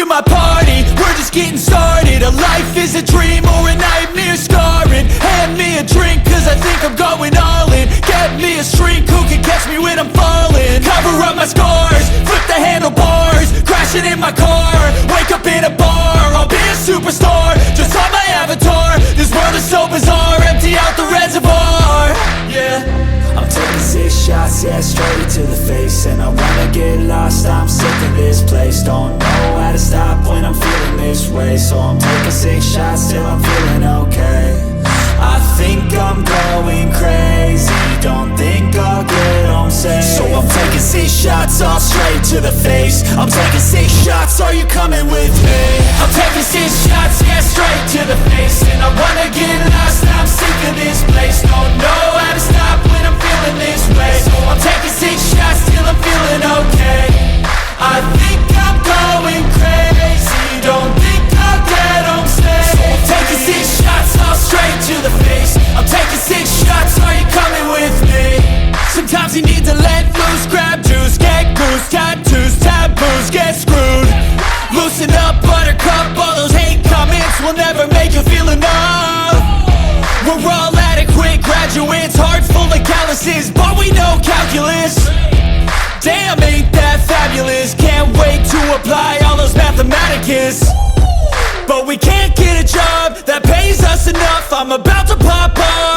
my party, we're just getting started. A life is a dream or a nightmare scarring. Hand me a drink cause I think I'm going all in. Get me a shrink who can catch me when I'm falling. Cover up my scars, flip the handlebars, crashing in my car, wake up in a bar. I'll be a superstar, just on my avatar. This world is so bizarre, empty out the reservoir. Yeah, I'm taking 6 shots, yeah, straight to the face. And I wanna get lost, I'm sick of this place. Don't know how to stop when I'm feeling this way. So I'm taking 6 shots till I'm feeling okay. I think I'm going crazy, don't think I'll get home safe. So I'm taking 6 shots, all straight to the face. I'm taking 6 shots, are you coming with me? I'm taking 6 shots, yeah, straight to the face. And I wanna get lost, I'm sick of this place. Don't know how to stop when I'm feeling this way. So I'm taking 6 shots till I'm feeling okay. I think I'm going crazy, don't think I'll get home safe. So I'm taking 6 shots, all straight to the face. I'm taking 6 shots, are you coming with me? Sometimes you need to let loose, grab juice, get goose, tattoos, taboos, get screwed. Loosen up, buttercup, all those hate comments will never make you feel enough. We're all adequate graduates, hearts full of calluses, but we know calculus. Damn, ain't that fabulous? Can't wait to apply all those mathematicus. But we can't get a job that pays us enough. I'm about to pop up.